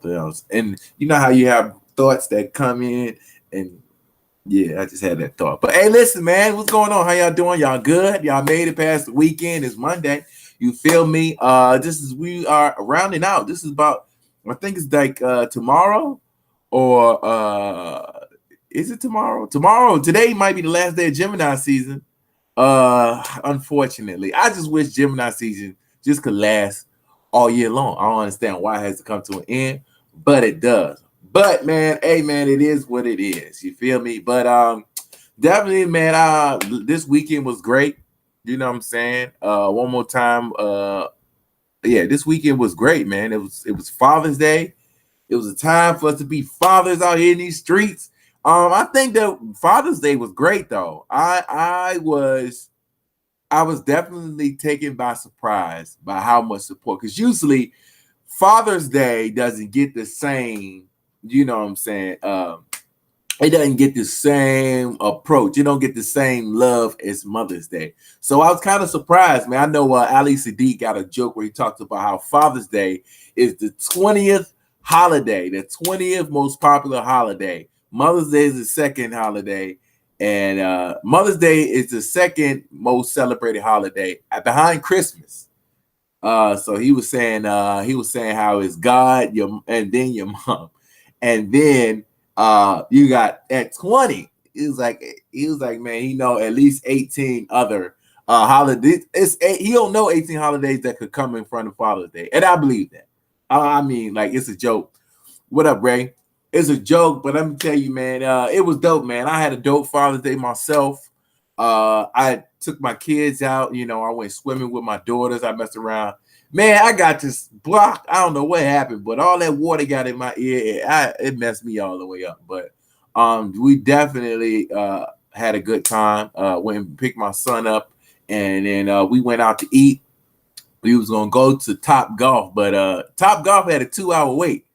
else. And you know how you have thoughts that come in, and yeah, I just had that thought. But hey, listen, man, what's going on? How y'all doing? Y'all good? Y'all made it past the weekend. It's Monday. You feel me? This is we are rounding out. This is about I think it's like tomorrow or is it tomorrow? Tomorrow, today might be the last day of Gemini season. Unfortunately, I just wish Gemini season just could last all year long. I don't understand why it has to come to an end, but it does. But man, hey man, it is what it is. You feel me? But definitely, man. This weekend was great. You know what I'm saying? One more time. Yeah, this weekend was great, man. It was Father's Day. It was a time for us to be fathers out here in these streets. I think that Father's Day was great though. I was definitely taken by surprise by how much support. Because usually Father's Day doesn't get the same, you know what I'm saying? It doesn't get the same approach. You don't get the same love as Mother's Day. So I was kind of surprised, man. I know Ali Sadiq got a joke where he talks about how Father's Day is the 20th holiday, the 20th most popular holiday. Mother's Day is the second holiday, and Mother's Day is the second most celebrated holiday behind Christmas. So he was saying how it's God, your and then your mom, and then you got at 20. He was like, man, he know at least 18 other holidays. He don't know 18 holidays that could come in front of Father's Day, and I believe that. I mean, like it's a joke. What up, Ray? It's a joke, but let me tell you, man, it was dope, man. I had a dope Father's Day myself. I took my kids out. You know, I went swimming with my daughters. I messed around. Man, I got this block. I don't know what happened, but all that water got in my ear. It messed me all the way up. But we definitely had a good time. Went and picked my son up, and then we went out to eat. We was gonna go to Top Golf, but Top Golf had a 2 hour wait.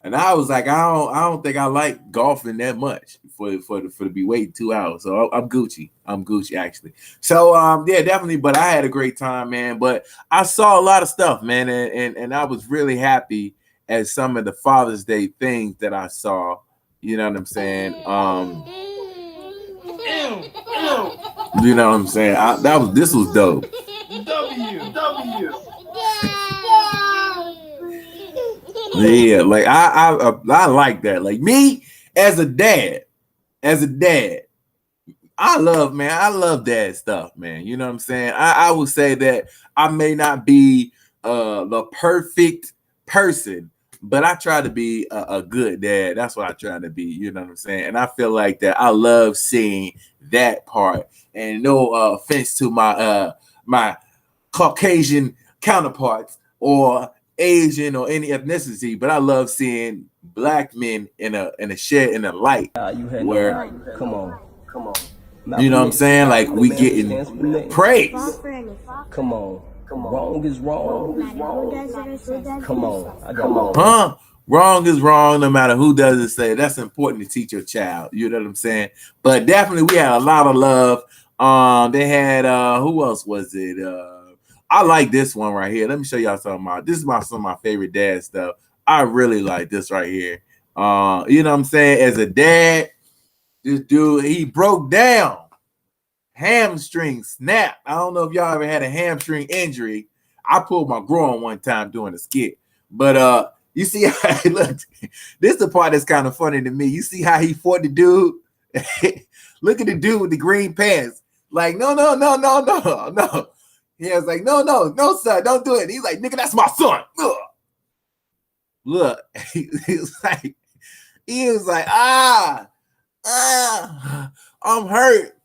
And I was like, I don't think I like golfing that much for to be waiting 2 hours. So I'm Gucci. I'm Gucci actually. So yeah, definitely. But I had a great time, man. But I saw a lot of stuff, man, and I was really happy at some of the Father's Day things that I saw. You know what I'm saying? You know what I'm saying? This was dope. Yeah, like I like that. Like me as a dad, as a dad, I love dad stuff, man. You know what I'm saying? I would say that I may not be the perfect person, but I try to be a good dad. That's what I try to be. You know what I'm saying? And I feel like that I love seeing that part. And no offense to my Caucasian counterparts or Asian or any ethnicity, but I love seeing black men in a shed in a light where you know what I'm saying? Like we getting praise. Come on. Wrong is wrong. Come on. I got my Huh? Wrong is wrong, no matter who does it say. That's important to teach your child. You know what I'm saying? But definitely we had a lot of love. They had who else was it? I like this one right here. Let me show y'all something. This is some of my favorite dad stuff. I really like this right here. You know what I'm saying? As a dad, this dude, he broke down. Hamstring snap. I don't know if y'all ever had a hamstring injury. I pulled my groin one time doing a skit. But you see how he looked. This is the part that's kind of funny to me. You see how he fought the dude? Look at the dude with the green pants. Like, no, no, no, no, no, no. He was like, no, no, no, son, don't do it. He's like, nigga, that's my son. Ugh. Look, he was like, I'm hurt.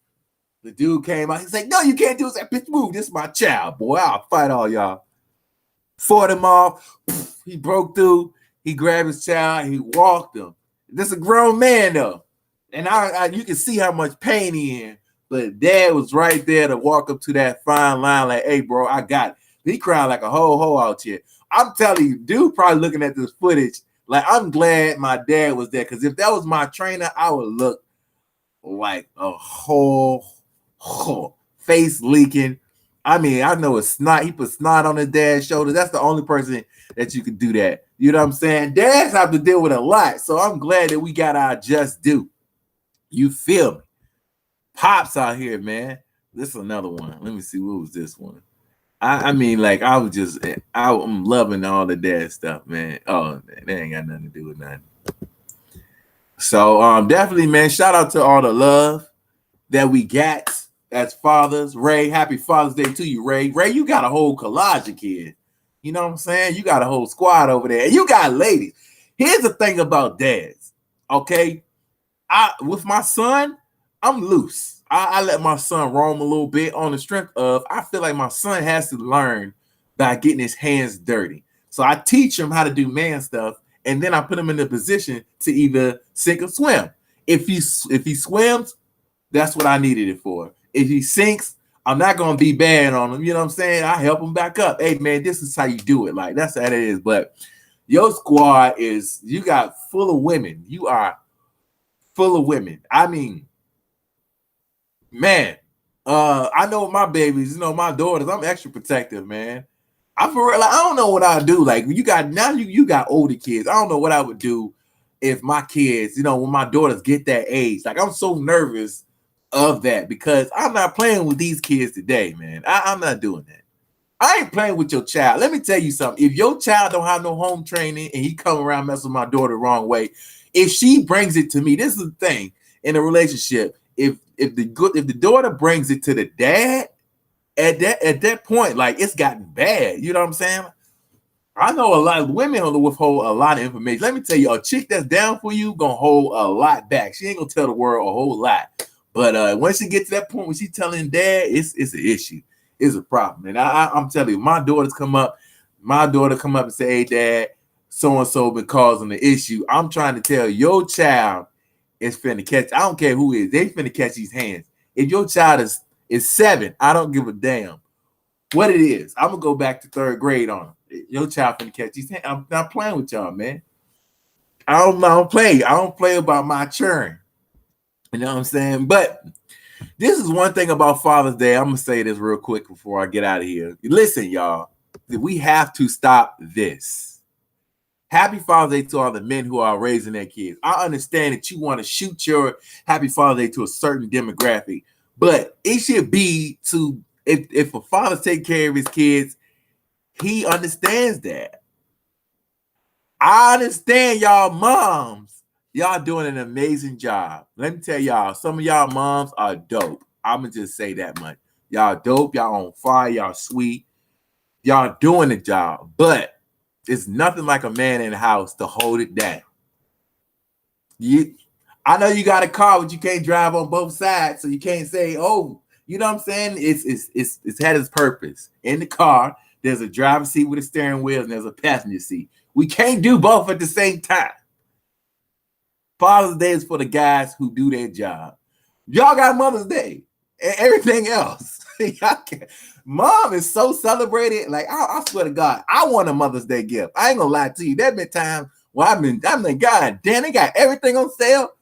The dude came out. He's like, no, you can't do this. Bitch, move. This is my child, boy. I'll fight all y'all. Fought him off. He broke through. He grabbed his child. He walked him. This is a grown man, though. And you can see how much pain he in. But dad was right there to walk up to that fine line like, hey, bro, I got it. He crying like a ho out here. I'm telling you, dude probably looking at this footage like, I'm glad my dad was there. Because if that was my trainer, I would look like a whole face leaking. I mean, I know it's snot. He put snot on his dad's shoulder. That's the only person that you can do that. You know what I'm saying? Dads have to deal with a lot. So I'm glad that we got our just due. You feel me? Pops out here, man. This is another one. Let me see. What was this one? I mean, like, I'm loving all the dad stuff, man. Oh, man, that ain't got nothing to do with nothing. So definitely, man, shout out to all the love that we got as fathers. Ray, happy Father's Day to you, Ray. Ray, you got a whole collage of kids. You know what I'm saying? You got a whole squad over there. And you got ladies. Here's the thing about dads, okay? With my son, I'm loose. I let my son roam a little bit on the strength of I feel like my son has to learn by getting his hands dirty. So I teach him how to do man stuff, and then I put him in the position to either sink or swim. If he swims, that's what I needed it for. If he sinks, I'm not gonna be bad on him. You know what I'm saying? I help him back up. Hey man, this is how you do it. Like that's how it is. But your squad is you got full of women. You are full of women. I mean, man, I know my babies, you know, my daughters, I'm extra protective, man. I for real, like, I don't know what I do. Like you got you got older kids. I don't know what I would do if my kids, you know, when my daughters get that age. Like I'm so nervous of that because I'm not playing with these kids today, man. I'm not doing that. I ain't playing with your child. Let me tell you something. If your child don't have no home training and he come around messing with my daughter the wrong way, if she brings it to me, this is the thing in a relationship. If the daughter brings it to the dad, at that point, like it's gotten bad. You know what I'm saying? I know a lot of women withhold a lot of information. Let me tell you, a chick that's down for you gonna hold a lot back. She ain't gonna tell the world a whole lot. But once she gets to that point when she's telling dad, it's an issue. It's a problem. And I'm telling you, my daughter come up and say, hey dad, so-and-so been causing the issue. I'm trying to tell your child is finna catch. I don't care who it is. They finna catch these hands. If your child is 7, I don't give a damn what it is. I'm gonna go back to 3rd grade on them. Your child finna catch these hands. I'm not playing with y'all, man. I don't play about my churn. You know what I'm saying? But this is one thing about Father's Day. I'm gonna say this real quick before I get out of here. Listen, y'all, we have to stop this. Happy Father's Day to all the men who are raising their kids. I understand that you want to shoot your Happy Father's Day to a certain demographic, but it should be to if a father take care of his kids, he understands that. I understand y'all moms. Y'all doing an amazing job. Let me tell y'all, some of y'all moms are dope. I'm gonna just say that much. Y'all dope, y'all on fire, y'all sweet, y'all doing the job, but it's nothing like a man in the house to hold it down. I know you got a car, but you can't drive on both sides, so you can't say, "Oh, you know what I'm saying?" It's had its purpose. In the car, there's a driver's seat with a steering wheel, and there's a passenger seat. We can't do both at the same time. Father's Day is for the guys who do their job. Y'all got Mother's Day and everything else. Mom is so celebrated. Like I swear to God, I want a Mother's Day gift. I ain't gonna lie to you. There been times where I'm like, God damn, they got everything on sale.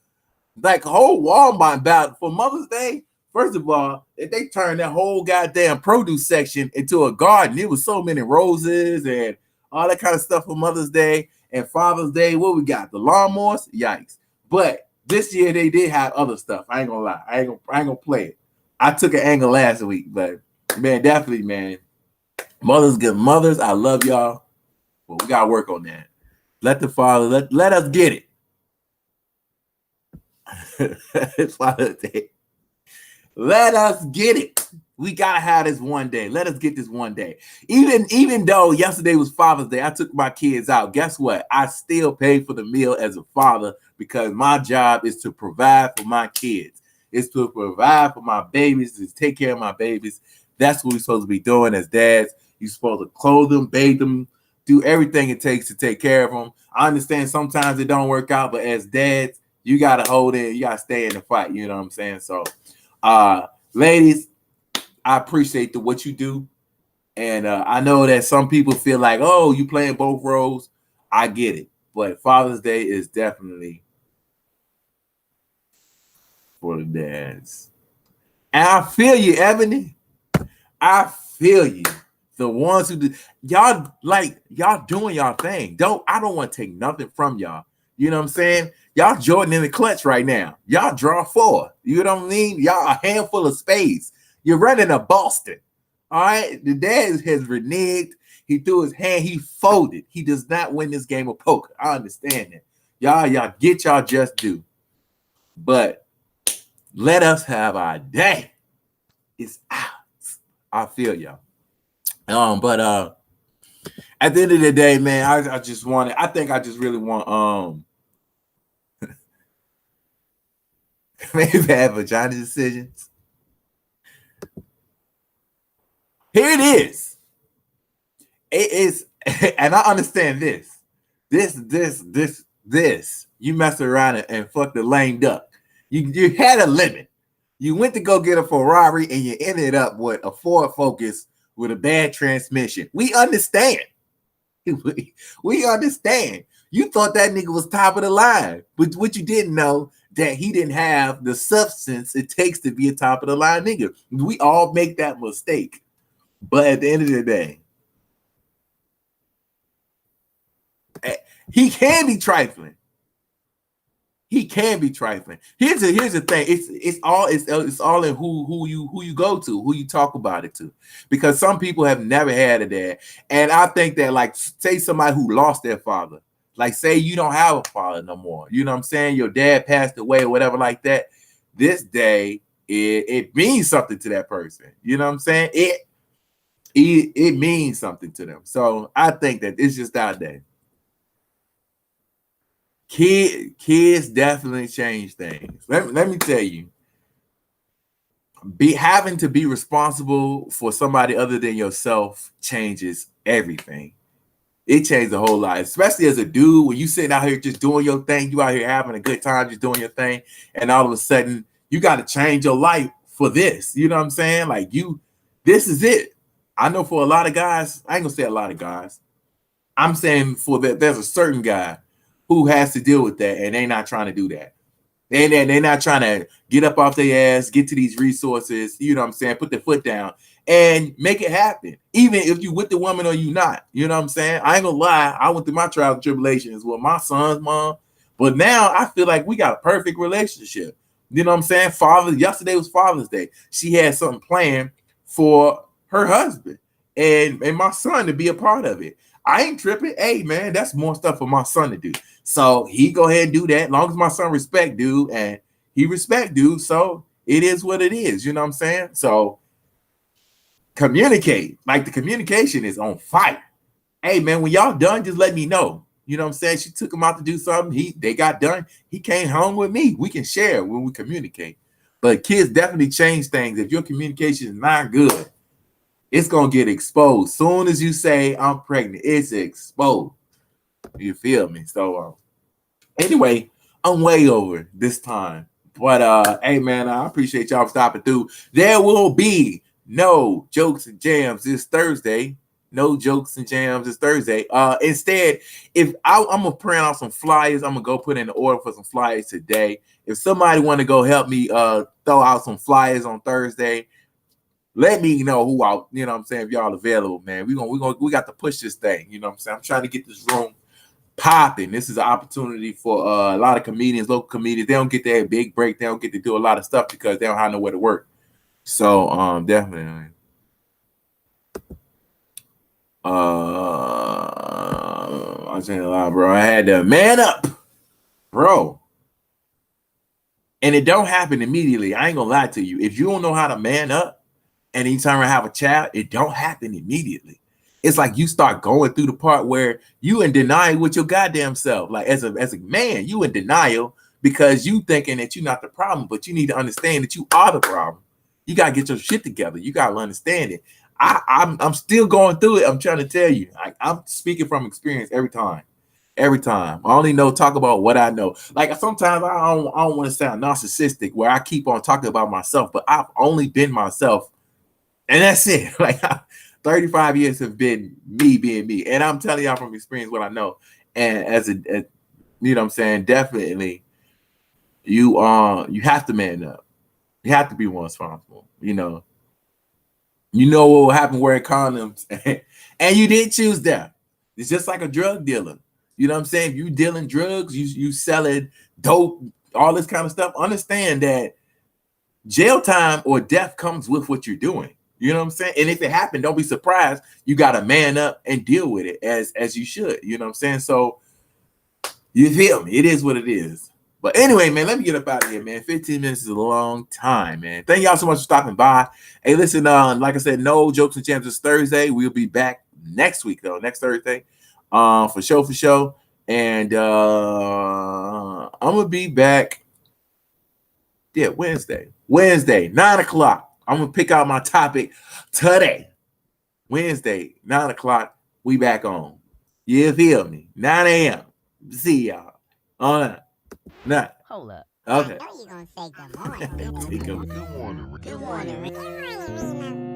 Like whole Walmart about for Mother's Day. First of all, if they turned that whole goddamn produce section into a garden, it was so many roses and all that kind of stuff for Mother's Day and Father's Day. What we got? The lawnmowers? Yikes. But this year they did have other stuff. I ain't gonna lie. I ain't gonna play it. I took an angle last week, but man, definitely, man. Mothers get mothers. I love y'all, but we gotta work on that. Let the father let us get it. It's Father's Day. Let us get it. We gotta have this one day. Let us get this one day. Even though yesterday was Father's Day, I took my kids out. Guess what? I still pay for the meal as a father because my job is to provide for my kids. It's to provide for my babies, to take care of my babies. That's what we're supposed to be doing as dads. You're supposed to clothe them, bathe them, do everything it takes to take care of them. I understand sometimes it don't work out, but as dads, you got to hold in. You got to stay in the fight. You know what I'm saying? So, ladies, I appreciate what you do. And I know that some people feel like, oh, you playing both roles. I get it. But Father's Day is definitely for the dads. And I feel you, Ebony. I feel you. The ones who do, y'all doing y'all thing. I don't want to take nothing from y'all. You know what I'm saying? Y'all Jordan in the clutch right now. Y'all draw 4. You know what I mean? Y'all a handful of spades. You're running a Boston. All right. The dad has reneged. He threw his hand. He folded. He does not win this game of poker. I understand that. Y'all get y'all just due. But let us have our day. It's out. I feel y'all. But at the end of the day, man, I just really want maybe have vagina decisions. Here it is. It is, and I understand this. You mess around and fuck the lame duck. You had a limit. You went to go get a Ferrari and you ended up with a Ford Focus with a bad transmission. We understand. We understand. You thought that nigga was top of the line, but what you didn't know that he didn't have the substance it takes to be a top of the line nigga. We all make that mistake. But at the end of the day, he can be trifling. He can be trifling. Here's the thing. It's all in who you go to, who you talk about it to. Because some people have never had a dad. And I think that, like, say somebody who lost their father, like say you don't have a father no more. You know what I'm saying? Your dad passed away or whatever like that. This day, it means something to that person. You know what I'm saying? It means something to them. So I think that it's just our day. Kids definitely change things. Let me tell you, having to be responsible for somebody other than yourself changes everything. It changed a whole lot, especially as a dude. When you sitting out here just doing your thing, you out here having a good time, just doing your thing, and all of a sudden you got to change your life for this. You know what I'm saying? Like this is it. I know for a lot of guys, I ain't gonna say a lot of guys. I'm saying there's a certain guy who has to deal with that, and they're not trying to do that. They're not trying to get up off their ass, get to these resources, you know what I'm saying, put their foot down and make it happen. Even if you with the woman or you not, you know what I'm saying? I ain't gonna lie, I went through my trials and tribulations with my son's mom, but now I feel like we got a perfect relationship. You know what I'm saying? Yesterday was Father's Day. She had something planned for her husband and my son to be a part of it. I ain't tripping. Hey, man, that's more stuff for my son to do. So he go ahead and do that. As long as my son respect dude and he respect dude, so it is what it is. You know what I'm saying? So communicate. Like the communication is on fire. Hey, man, when y'all done, just let me know. You know what I'm saying? She took him out to do something. They got done. He came home with me. We can share when we communicate. But kids definitely change things. If your communication is not good, it's going to get exposed. Soon as you say, I'm pregnant, it's exposed. You feel me? So, anyway, I'm way over this time. But, hey, man, I appreciate y'all stopping through. There will be no jokes and jams this Thursday. No jokes and jams this Thursday. Instead, if I'm going to print out some flyers, I'm going to go put in the order for some flyers today. If somebody want to go help me throw out some flyers on Thursday, let me know who out, you know what I'm saying, if y'all available, man. We got to push this thing, you know what I'm saying? I'm trying to get this room popping. This is an opportunity for a lot of comedians, local comedians. They don't get that big break. They don't get to do a lot of stuff because they don't have nowhere to work. So definitely. I'm saying a lot, bro. I had to man up, bro. And it don't happen immediately. I ain't gonna lie to you. If you don't know how to man up, and anytime I have a child, it don't happen immediately. It's like you start going through the part where you in denial with your goddamn self. Like as a man, you in denial because you thinking that you're not the problem, but you need to understand that you are the problem. You gotta get your shit together. You gotta understand it. I'm still going through it. I'm trying to tell you. I'm speaking from experience every time. Every time. I only talk about what I know. Like sometimes I don't want to sound narcissistic where I keep on talking about myself, but I've only been myself. And that's it. Like 35 years have been me being me. And I'm telling y'all from experience what I know. And as you know what I'm saying, definitely you have to man up. You have to be more responsible, you know. You know what will happen wearing condoms, and you didn't choose death. It's just like a drug dealer. You know what I'm saying? If you dealing drugs, you selling dope, all this kind of stuff. Understand that jail time or death comes with what you're doing. You know what I'm saying? And if it happened, don't be surprised. You got to man up and deal with it as you should. You know what I'm saying? So you feel me? It is what it is. But anyway, man, let me get up out of here, man. 15 minutes is a long time, man. Thank y'all so much for stopping by. Hey, listen, like I said, no Jokes and Jams this Thursday. We'll be back next week, though, next Thursday, for sure. And I'm gonna be back. Yeah, Wednesday, 9:00. I'm gonna pick out my topic today. Wednesday, 9:00. We back on. You feel me? 9 a.m. See y'all. Nah. Hold up. Okay. I know you're gonna say good morning. Good morning. Good morning.